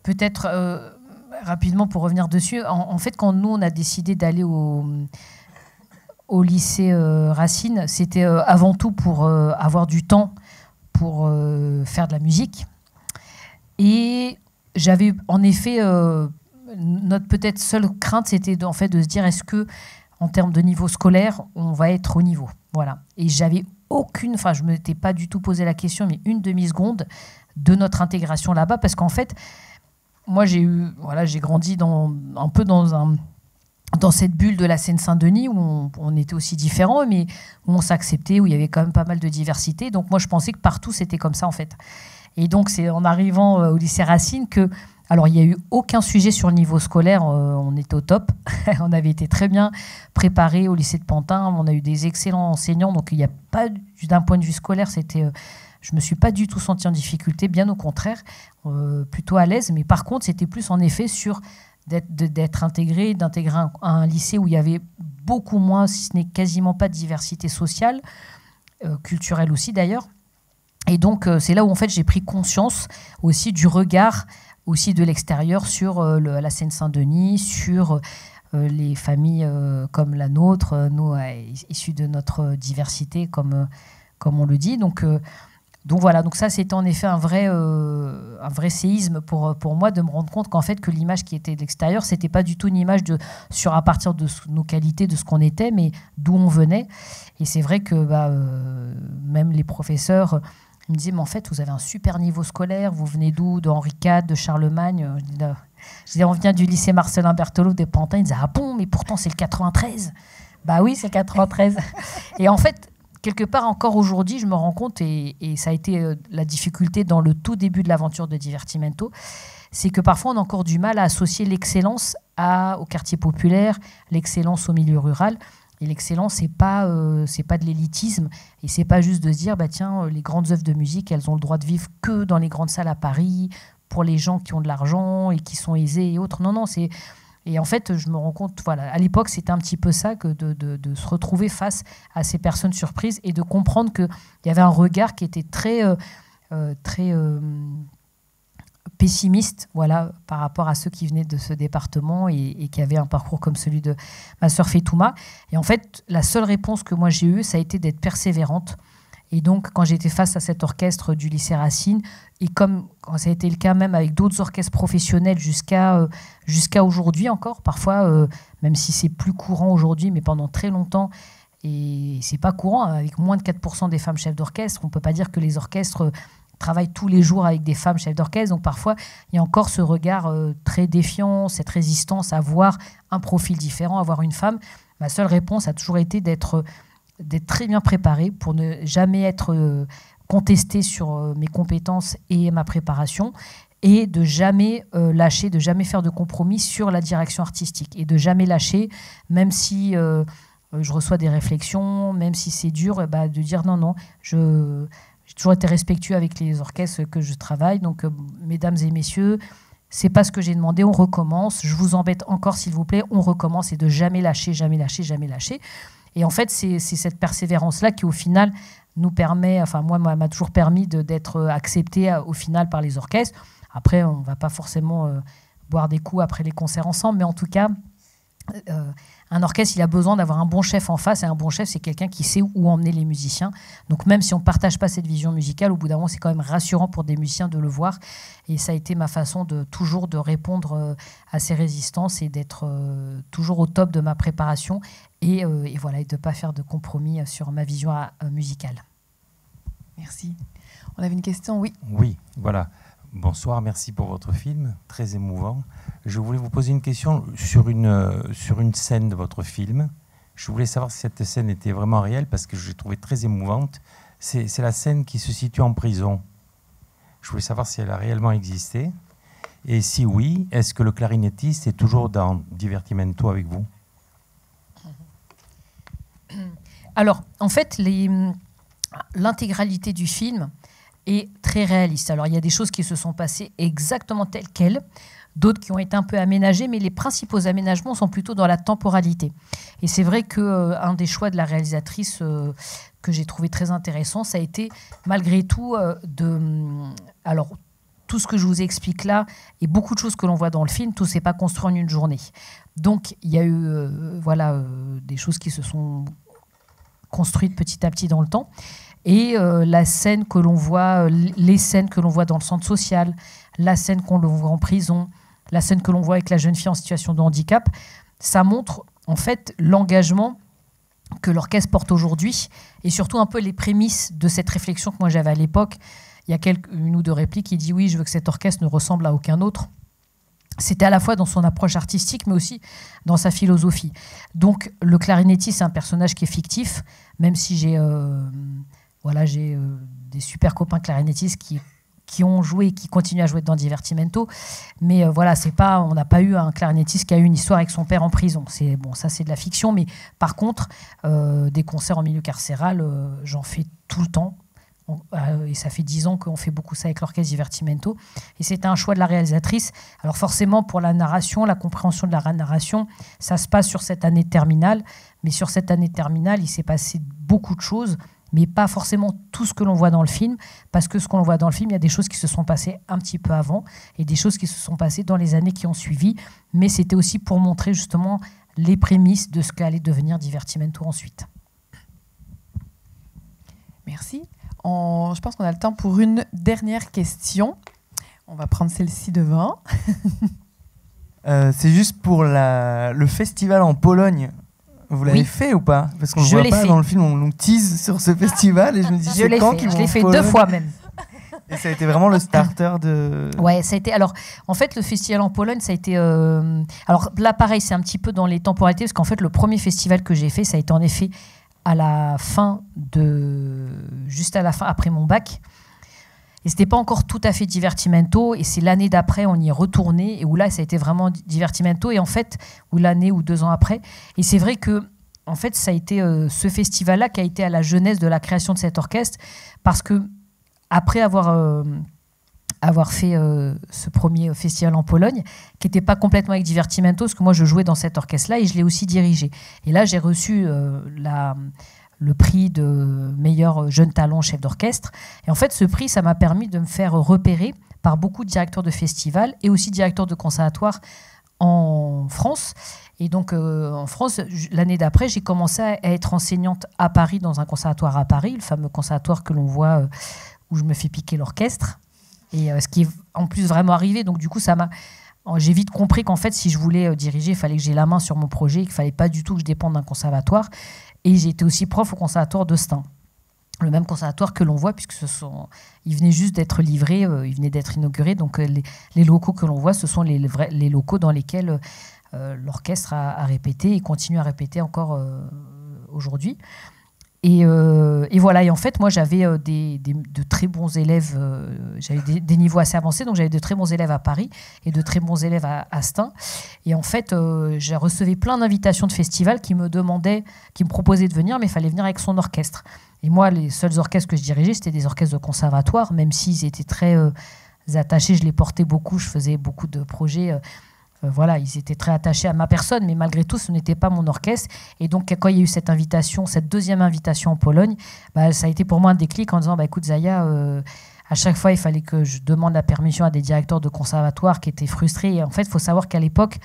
peut-être rapidement pour revenir dessus, en fait, quand nous, on a décidé d'aller au lycée Racine, c'était avant tout pour avoir du temps pour faire de la musique. Et j'avais, en effet, notre peut-être seule crainte, c'était en fait de se dire, est-ce que, en termes de niveau scolaire, on va être au niveau. Voilà. Et j'avais aucune, enfin, je ne m'étais pas du tout posé la question, mais une demi-seconde de notre intégration là-bas, parce qu'en fait, moi, j'ai grandi un peu dans cette bulle de la Seine-Saint-Denis où on était aussi différents, mais où on s'acceptait, où il y avait quand même pas mal de diversité. Donc moi, je pensais que partout, c'était comme ça, en fait. Et donc, c'est en arrivant au lycée Racine que... Alors, il n'y a eu aucun sujet sur le niveau scolaire. On était au top. On avait été très bien préparés au lycée de Pantin. On a eu des excellents enseignants. Donc, il n'y a pas, d'un point de vue scolaire, c'était... je ne me suis pas du tout sentie en difficulté, bien au contraire, plutôt à l'aise. Mais par contre, c'était plus en effet sur d'être intégré, d'intégrer un lycée où il y avait beaucoup moins, si ce n'est quasiment pas de diversité sociale, culturelle aussi d'ailleurs. Et donc, c'est là où en fait j'ai pris conscience aussi du regard aussi de l'extérieur sur la Seine-Saint-Denis, sur les familles comme la nôtre, nous issus de notre diversité, comme on le dit. Donc voilà, donc ça c'était en effet un vrai séisme pour moi de me rendre compte qu'en fait que l'image qui était de l'extérieur, c'était pas du tout une image à partir de nos qualités, de ce qu'on était, mais d'où on venait. Et c'est vrai que même les professeurs me disaient, mais en fait vous avez un super niveau scolaire, vous venez d'où? De Henri IV, de Charlemagne? Je disais, on vient du lycée Marcelin Berthelot des Pantins. Ils disaient, ah bon, mais pourtant c'est le 93. Bah oui, c'est le 93. Et en fait, quelque part encore aujourd'hui, je me rends compte, et ça a été la difficulté dans le tout début de l'aventure de Divertimento, c'est que parfois on a encore du mal à associer l'excellence au quartier populaire, l'excellence au milieu rural. Et l'excellence, c'est pas de l'élitisme, et c'est pas juste de se dire, bah tiens, les grandes œuvres de musique, elles ont le droit de vivre que dans les grandes salles à Paris, pour les gens qui ont de l'argent et qui sont aisés et autres. Non, c'est... Et en fait, je me rends compte, voilà, à l'époque, c'était un petit peu ça, que de se retrouver face à ces personnes surprises et de comprendre qu'il y avait un regard qui était très pessimiste, voilà, par rapport à ceux qui venaient de ce département et qui avaient un parcours comme celui de ma sœur Fetouma. Et en fait, la seule réponse que moi j'ai eue, ça a été d'être persévérante. Et donc, quand j'étais face à cet orchestre du lycée Racine, et comme ça a été le cas même avec d'autres orchestres professionnels jusqu'à aujourd'hui encore, parfois, même si c'est plus courant aujourd'hui, mais pendant très longtemps, et c'est pas courant, avec moins de 4% des femmes chefs d'orchestre, on peut pas dire que les orchestres travaillent tous les jours avec des femmes chefs d'orchestre, donc parfois, il y a encore ce regard très défiant, cette résistance à voir un profil différent, à voir une femme. Ma seule réponse a toujours été d'être très bien préparée pour ne jamais être contestée sur mes compétences et ma préparation, et de jamais lâcher, de jamais faire de compromis sur la direction artistique, et de jamais lâcher, même si je reçois des réflexions, même si c'est dur, de dire non, j'ai toujours été respectueux avec les orchestres que je travaille, donc mesdames et messieurs, c'est pas ce que j'ai demandé, on recommence, je vous embête encore s'il vous plaît, on recommence, et de jamais lâcher, jamais lâcher, jamais lâcher. Et en fait, c'est cette persévérance-là qui, au final, nous permet, enfin, moi, m'a toujours permis d'être accepté au final par les orchestres. Après, on ne va pas forcément boire des coups après les concerts ensemble, mais en tout cas, un orchestre, il a besoin d'avoir un bon chef en face, et un bon chef, c'est quelqu'un qui sait où emmener les musiciens. Donc même si on ne partage pas cette vision musicale, au bout d'un moment, c'est quand même rassurant pour des musiciens de le voir. Et ça a été ma façon toujours de répondre à ces résistances et d'être toujours au top de ma préparation et voilà, et de ne pas faire de compromis sur ma vision musicale. Merci. On avait une question, oui. Oui, voilà. Bonsoir, merci pour votre film, très émouvant. Je voulais vous poser une question sur une scène de votre film. Je voulais savoir si cette scène était vraiment réelle parce que je l'ai trouvée très émouvante. C'est la scène qui se situe en prison. Je voulais savoir si elle a réellement existé. Et si oui, est-ce que le clarinettiste est toujours dans Divertimento avec vous? Alors, en fait, l'intégralité du film est très réaliste. Alors, il y a des choses qui se sont passées exactement telles quelles, d'autres qui ont été un peu aménagées, mais les principaux aménagements sont plutôt dans la temporalité. Et c'est vrai qu'un des choix de la réalisatrice que j'ai trouvé très intéressant, ça a été, malgré tout, alors, tout ce que je vous explique là, et beaucoup de choses que l'on voit dans le film, tout ne s'est pas construit en une journée. Donc, il y a eu des choses qui se sont construites petit à petit dans le temps. Et la scène que l'on voit, les scènes que l'on voit dans le centre social, la scène qu'on voit en prison, la scène que l'on voit avec la jeune fille en situation de handicap, ça montre en fait l'engagement que l'orchestre porte aujourd'hui et surtout un peu les prémices de cette réflexion que moi j'avais à l'époque. Il y a une ou deux répliques qui dit oui, je veux que cet orchestre ne ressemble à aucun autre. C'était à la fois dans son approche artistique, mais aussi dans sa philosophie. Donc, le clarinettiste, c'est un personnage qui est fictif, même si j'ai des super copains clarinettistes qui ont joué et qui continuent à jouer dans Divertimento. Mais on n'a pas eu un clarinettiste qui a eu une histoire avec son père en prison. Ça, c'est de la fiction. Mais par contre, des concerts en milieu carcéral, j'en fais tout le temps. Et ça fait 10 ans qu'on fait beaucoup ça avec l'orchestre Divertimento. Et c'était un choix de la réalisatrice. Alors forcément, pour la narration, la compréhension de la narration, ça se passe sur cette année de terminale. Mais sur cette année de terminale, il s'est passé beaucoup de choses, mais pas forcément tout ce que l'on voit dans le film. Parce que ce qu'on voit dans le film, il y a des choses qui se sont passées un petit peu avant et des choses qui se sont passées dans les années qui ont suivi. Mais c'était aussi pour montrer justement les prémices de ce qu'allait devenir Divertimento ensuite. Merci. Je pense qu'on a le temps pour une dernière question. On va prendre celle-ci devant. C'est juste pour le festival en Pologne. Vous l'avez fait ou pas? Parce qu'on ne voit pas dans le film, on nous tease sur ce festival et je me dis c'est quand qu'ils vont en Pologne? Je l'ai fait 2 fois même. Et ça a été vraiment le starter de... Ouais, ça a été... Alors, en fait, le festival en Pologne, ça a été... Alors là, pareil, c'est un petit peu dans les temporalités, parce qu'en fait, le premier festival que j'ai fait, ça a été en effet juste à la fin, après mon bac. Et c'était pas encore tout à fait Divertimento. Et c'est l'année d'après, on y est retourné. Et où là, ça a été vraiment Divertimento. Et en fait, ou l'année ou 2 ans après. Et c'est vrai que, en fait, ça a été ce festival-là qui a été à la jeunesse de la création de cet orchestre. Parce que, après avoir fait ce premier festival en Pologne, qui n'était pas complètement avec Divertimento, parce que moi, je jouais dans cet orchestre-là et je l'ai aussi dirigé. Et là, j'ai reçu le prix de meilleur jeune talent chef d'orchestre. Et en fait, ce prix, ça m'a permis de me faire repérer par beaucoup de directeurs de festivals et aussi directeurs de conservatoires en France. Et donc, en France, l'année d'après, j'ai commencé à être enseignante à Paris, dans un conservatoire à Paris, le fameux conservatoire que l'on voit où je me fais piquer l'orchestre. Et ce qui est en plus vraiment arrivé. Donc, du coup, j'ai vite compris qu'en fait, si je voulais diriger, il fallait que j'ai la main sur mon projet, qu'il ne fallait pas du tout que je dépende d'un conservatoire. Et j'ai été aussi prof au conservatoire de Stein. Le même conservatoire que l'on voit, puisque il venait juste d'être livré, il venait d'être inauguré. Donc, les locaux que l'on voit, ce sont les locaux dans lesquels l'orchestre a répété et continue à répéter encore aujourd'hui. Et voilà, et en fait, moi, j'avais de très bons élèves, j'avais des niveaux assez avancés, donc j'avais de très bons élèves à Paris et de très bons élèves à Stein. Et en fait, j'ai reçu plein d'invitations de festivals qui me proposaient de venir, mais il fallait venir avec son orchestre. Et moi, les seuls orchestres que je dirigeais, c'était des orchestres de conservatoire, même s'ils étaient très attachés, je les portais beaucoup, je faisais beaucoup de projets. Ils étaient très attachés à ma personne, mais malgré tout, ce n'était pas mon orchestre. Et donc, quand il y a eu cette deuxième invitation en Pologne, ça a été pour moi un déclic en disant, écoute Zaya, à chaque fois, il fallait que je demande la permission à des directeurs de conservatoire qui étaient frustrés. Et en fait, il faut savoir qu'à l'époque,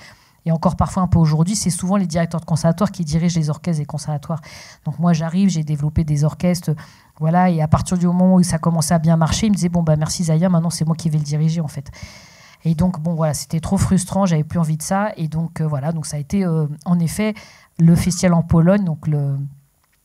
et encore parfois un peu aujourd'hui, c'est souvent les directeurs de conservatoire qui dirigent les orchestres des conservatoires. Donc moi, j'arrive, j'ai développé des orchestres, et à partir du moment où ça commençait à bien marcher, ils me disaient, merci Zaya, maintenant c'est moi qui vais le diriger en fait. Et donc, c'était trop frustrant, j'avais plus envie de ça. Et donc, donc ça a été, en effet, le festival en Pologne, donc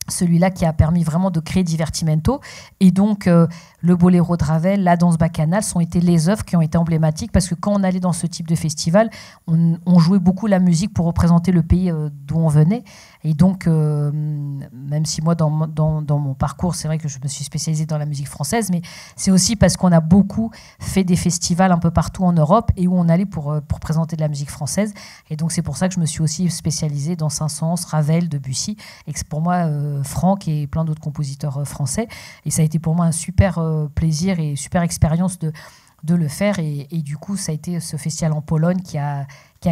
celui-là qui a permis vraiment de créer Divertimento. Et donc, le Boléro de Ravel, la danse bacchanale sont été les œuvres qui ont été emblématiques parce que quand on allait dans ce type de festival, on jouait beaucoup la musique pour représenter le pays d'où on venait. Et donc, même si moi, dans mon parcours, c'est vrai que je me suis spécialisée dans la musique française, mais c'est aussi parce qu'on a beaucoup fait des festivals un peu partout en Europe et où on allait pour présenter de la musique française. Et donc, c'est pour ça que je me suis aussi spécialisée dans Saint-Saëns, Ravel, Debussy, et que c'est pour moi, Franck et plein d'autres compositeurs français. Et ça a été pour moi un super plaisir et super expérience de le faire. Et du coup, ça a été ce festival en Pologne qui a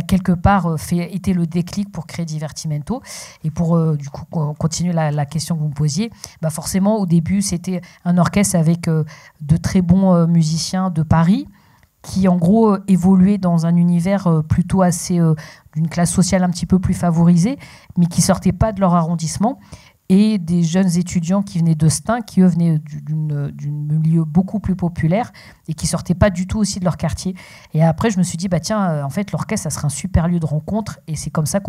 quelque part été le déclic pour créer Divertimento. Et pour du coup continuer la question que vous me posiez, bah forcément au début c'était un orchestre avec de très bons musiciens de Paris qui en gros évoluaient dans un univers plutôt assez d'une classe sociale un petit peu plus favorisée, mais qui sortaient pas de leur arrondissement. Et des jeunes étudiants qui venaient de Stein, qui eux venaient d'un milieu beaucoup plus populaire et qui sortaient pas du tout aussi de leur quartier. Et après, je me suis dit, bah tiens, en fait, l'orchestre, ça serait un super lieu de rencontre. Et c'est comme ça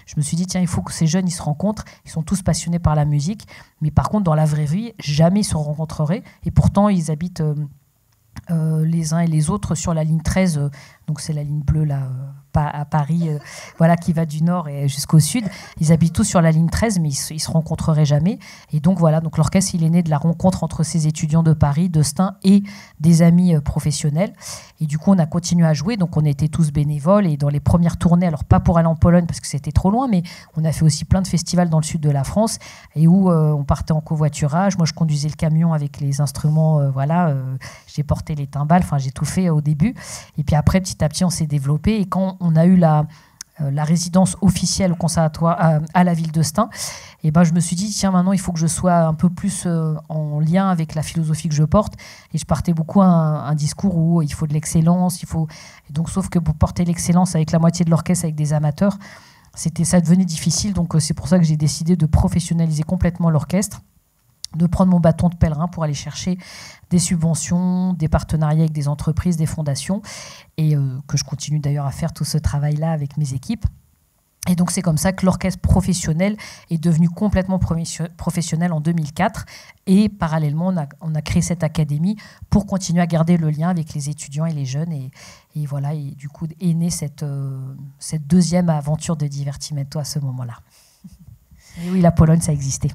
je me suis dit, tiens, il faut que ces jeunes, ils se rencontrent. Ils sont tous passionnés par la musique. Mais par contre, dans la vraie vie, jamais ils se rencontreraient. Et pourtant, ils habitent les uns et les autres sur la ligne 13. Donc, c'est la ligne bleue, là, à Paris, voilà, qui va du nord et jusqu'au sud. Ils habitent tous sur la ligne 13, mais ils se rencontreraient jamais. Et donc voilà, donc l'orchestre, il est né de la rencontre entre ces étudiants de Paris, de Stein et des amis professionnels. Et du coup, on a continué à jouer. Donc on était tous bénévoles et dans les premières tournées, alors pas pour aller en Pologne parce que c'était trop loin, mais on a fait aussi plein de festivals dans le sud de la France et où on partait en covoiturage. Moi, je conduisais le camion avec les instruments, voilà. J'ai porté les timbales, enfin j'ai tout fait au début. Et puis après, petit à petit, on s'est développé. Et quand on a eu la résidence officielle au conservatoire à la ville de Stein, et ben je me suis dit tiens, maintenant il faut que je sois un peu plus en lien avec la philosophie que je porte. Et je partais beaucoup un discours où il faut de l'excellence, et donc sauf que pour porter l'excellence avec la moitié de l'orchestre avec des amateurs, ça devenait difficile. Donc c'est pour ça que j'ai décidé de professionnaliser complètement l'orchestre, de prendre mon bâton de pèlerin pour aller chercher des subventions, des partenariats avec des entreprises, des fondations, et que je continue d'ailleurs à faire tout ce travail-là avec mes équipes. Et donc c'est comme ça que l'orchestre professionnel est devenu complètement professionnel en 2004, et parallèlement on a créé cette académie pour continuer à garder le lien avec les étudiants et les jeunes, et voilà, et du coup est née cette deuxième aventure de Divertimento à ce moment-là. Et oui, la Pologne, ça existait.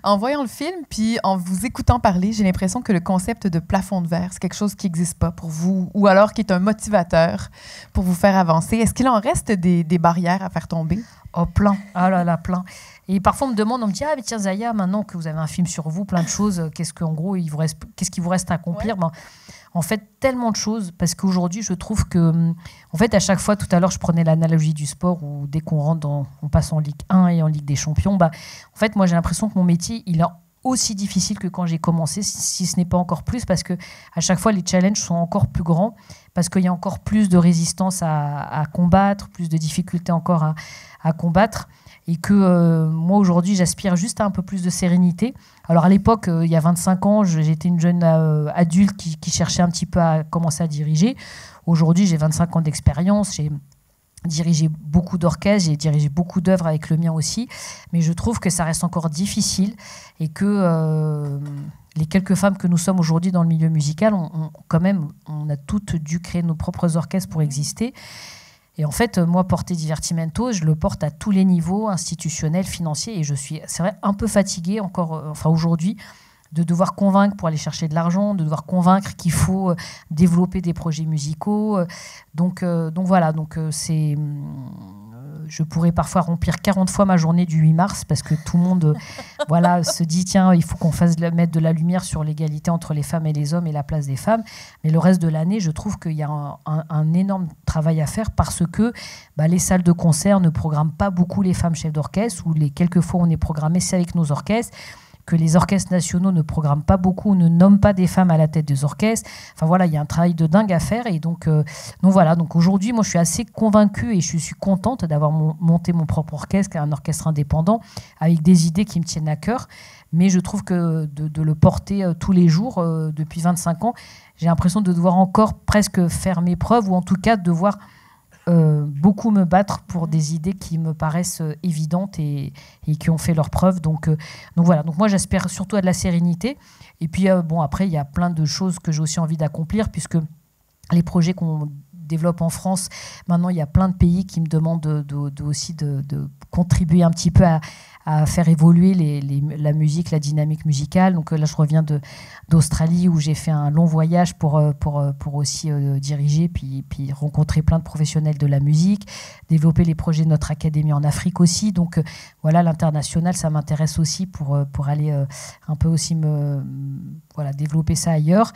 En voyant le film, puis en vous écoutant parler, j'ai l'impression que le concept de plafond de verre, c'est quelque chose qui n'existe pas pour vous, ou alors qui est un motivateur pour vous faire avancer. Est-ce qu'il en reste des barrières à faire tomber? Oh, plein. Ah là là, plein. Et parfois, on me dit, ah, mais tiens, Zaya, maintenant que vous avez un film sur vous, plein de choses, qu'est-ce qui vous reste à accomplir? Ouais. Ben, en fait, tellement de choses, parce qu'aujourd'hui, je trouve que, en fait, à chaque fois, tout à l'heure, je prenais l'analogie du sport, où dès qu'on rentre on passe en Ligue 1 et en Ligue des Champions, bah, en fait, moi, j'ai l'impression que mon métier, il est aussi difficile que quand j'ai commencé, si ce n'est pas encore plus, parce que à chaque fois, les challenges sont encore plus grands, parce qu'il y a encore plus de résistance à combattre, plus de difficultés encore à combattre. Et que moi, aujourd'hui, j'aspire juste à un peu plus de sérénité. Alors, à l'époque, il y a 25 ans, j'étais une jeune adulte qui cherchait un petit peu à commencer à diriger. Aujourd'hui, j'ai 25 ans d'expérience, j'ai dirigé beaucoup d'orchestres, j'ai dirigé beaucoup d'œuvres avec le mien aussi. Mais je trouve que ça reste encore difficile et que les quelques femmes que nous sommes aujourd'hui dans le milieu musical, on a toutes dû créer nos propres orchestres pour exister. Et en fait, moi, porter Divertimento, je le porte à tous les niveaux, institutionnels, financiers, et je suis, c'est vrai, un peu fatiguée encore, aujourd'hui, de devoir convaincre pour aller chercher de l'argent, de devoir convaincre qu'il faut développer des projets musicaux. Donc voilà, c'est... Je pourrais parfois remplir 40 fois ma journée du 8 mars parce que tout le monde voilà, se dit tiens, il faut qu'on mettre de la lumière sur l'égalité entre les femmes et les hommes et la place des femmes. Mais le reste de l'année, je trouve qu'il y a un énorme travail à faire parce que les salles de concert ne programment pas beaucoup les femmes chefs d'orchestre, ou les quelques fois où on est programmé, c'est avec nos orchestres, que les orchestres nationaux ne programment pas beaucoup, ne nomment pas des femmes à la tête des orchestres. Enfin voilà, il y a un travail de dingue à faire. Et donc voilà, donc aujourd'hui, moi je suis assez convaincue et je suis contente d'avoir monté mon propre orchestre, un orchestre indépendant, avec des idées qui me tiennent à cœur. Mais je trouve que de le porter tous les jours, depuis 25 ans, j'ai l'impression de devoir encore presque faire mes preuves, ou en tout cas de devoir beaucoup me battre pour des idées qui me paraissent évidentes et qui ont fait leurs preuves. Donc voilà. Donc moi, j'aspire surtout à de la sérénité. Et puis, après, il y a plein de choses que j'ai aussi envie d'accomplir, puisque les projets qu'on développe en France, maintenant, il y a plein de pays qui me demandent aussi de contribuer un petit peu à faire évoluer la musique, la dynamique musicale. Donc là, je reviens d'Australie où j'ai fait un long voyage pour aussi diriger, puis rencontrer plein de professionnels de la musique, développer les projets de notre académie en Afrique aussi. Donc voilà, l'international, ça m'intéresse aussi pour aller un peu aussi développer ça ailleurs.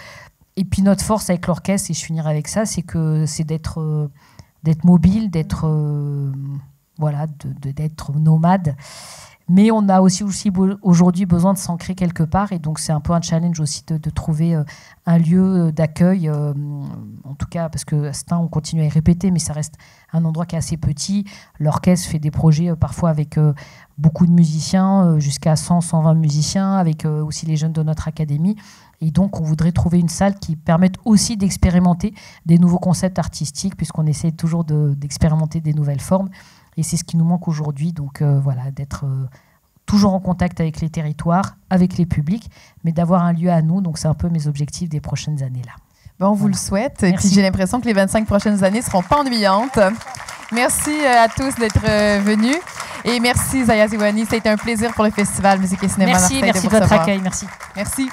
Et puis notre force avec l'orchestre, et je finirai avec ça, c'est d'être mobile, d'être nomade. Mais on a aussi aujourd'hui besoin de s'ancrer quelque part, et donc c'est un peu un challenge aussi de trouver un lieu d'accueil, en tout cas parce que Stein, on continue à y répéter, mais ça reste un endroit qui est assez petit. L'orchestre fait des projets parfois avec beaucoup de musiciens, jusqu'à 100-120 musiciens, avec aussi les jeunes de notre académie. Et donc, on voudrait trouver une salle qui permette aussi d'expérimenter des nouveaux concepts artistiques, puisqu'on essaie toujours d'expérimenter des nouvelles formes. Et c'est ce qui nous manque aujourd'hui. Donc, d'être toujours en contact avec les territoires, avec les publics, mais d'avoir un lieu à nous. Donc, c'est un peu mes objectifs des prochaines années là. On vous le souhaite. Et puis, j'ai l'impression que les 25 prochaines années ne seront pas ennuyantes. Merci à tous d'être venus. Et merci, Zaya Ziouani. Ça a été un plaisir pour le Festival Musique et Cinéma. Merci de votre accueil. Merci. Merci.